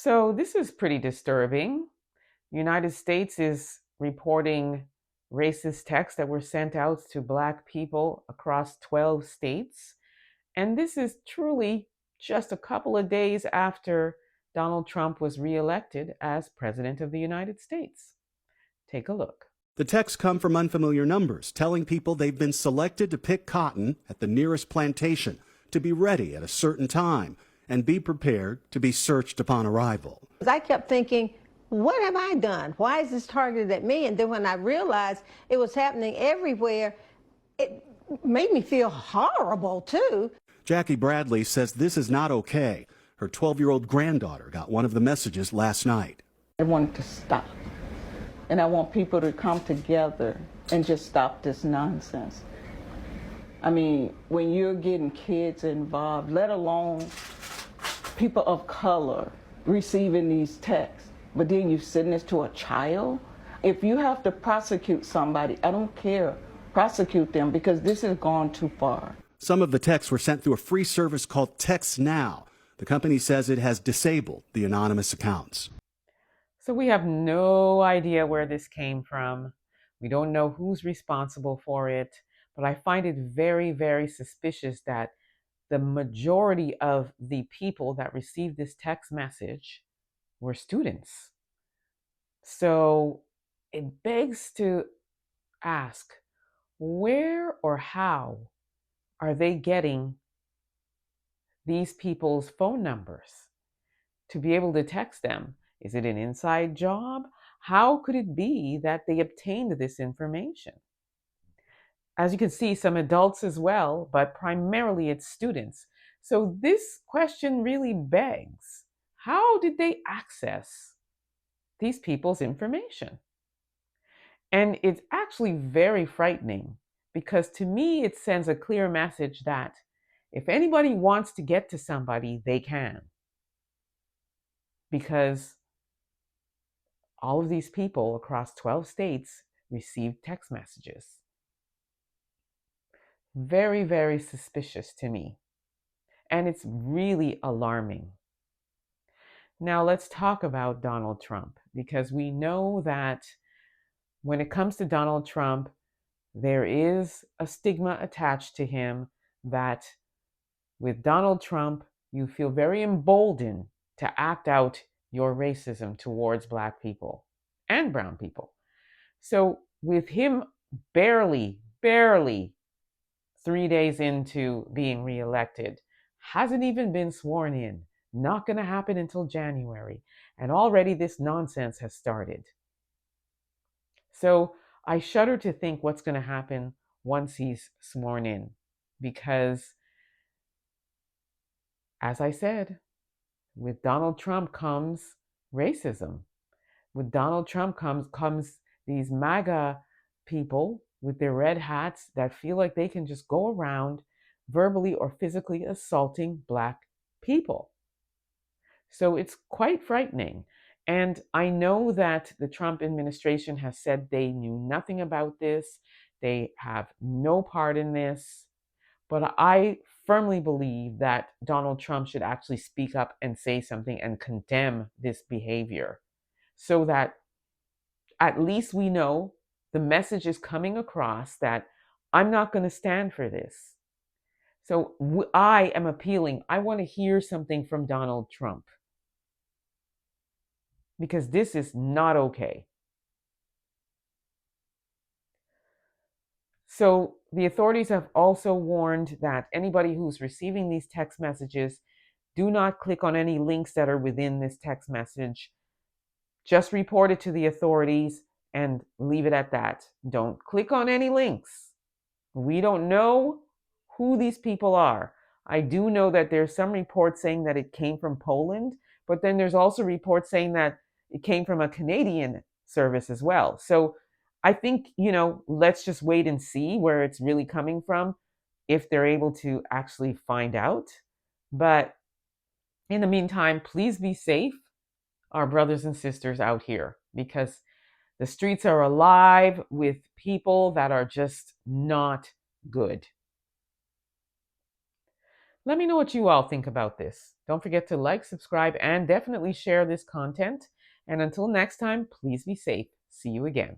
So this is pretty disturbing. The United States is reporting racist texts that were sent out to Black people across 12 states. And this is truly just a couple of days after Donald Trump was reelected as President of the United States. Take a look. The texts come from unfamiliar numbers, telling people they've been selected to pick cotton at the nearest plantation, to be ready at a certain time, and be prepared to be searched upon arrival. I kept thinking, what have I done? Why is this targeted at me? And then when I realized it was happening everywhere, it made me feel horrible, too. Jackie Bradley says this is not okay. Her 12-year-old granddaughter got one of the messages last night. I want it to stop. And I want people to come together and just stop this nonsense. I mean, when you're getting kids involved, let alone people of color receiving these texts, but then you send this to a child? If you have to prosecute somebody, I don't care. Prosecute them, because this has gone too far. Some of the texts were sent through a free service called Text Now. The company says it has disabled the anonymous accounts. So we have no idea where this came from. We don't know who's responsible for it, but I find it very, very suspicious that the majority of the people that received this text message were students. So it begs to ask, where or how are they getting these people's phone numbers to be able to text them? Is it an inside job? How could it be that they obtained this information? As you can see, some adults as well, but primarily it's students. So this question really begs, how did they access these people's information? And it's actually very frightening, because to me, it sends a clear message that if anybody wants to get to somebody, they can. Because all of these people across 12 states received text messages. Very, very suspicious to me. And it's really alarming. Now let's talk about Donald Trump, because we know that when it comes to Donald Trump, there is a stigma attached to him that with Donald Trump, you feel very emboldened to act out your racism towards Black people and brown people. So with him barely 3 days into being reelected, hasn't even been sworn in, not going to happen until January, and already this nonsense has started. So I shudder to think what's going to happen once he's sworn in, because, as I said, with Donald Trump comes racism. With Donald Trump comes these MAGA people with their red hats that feel like they can just go around verbally or physically assaulting Black people. So it's quite frightening. And I know that the Trump administration has said they knew nothing about this. They have no part in this. But I firmly believe that Donald Trump should actually speak up and say something and condemn this behavior, so that at least we know the message is coming across that I'm not going to stand for this. So I am appealing. I want to hear something from Donald Trump, because this is not okay. So the authorities have also warned that anybody who's receiving these text messages, do not click on any links that are within this text message. Just report it to the authorities and leave it at that. Don't click on any links. We don't know who these people are. I do know that there's some reports saying that it came from Poland, but then there's also reports saying that it came from a Canadian service as well. So I think, let's just wait and see where it's really coming from, if they're able to actually find out. But in the meantime, please be safe, our brothers and sisters out here, because the streets are alive with people that are just not good. Let me know what you all think about this. Don't forget to like, subscribe, and definitely share this content. And until next time, please be safe. See you again.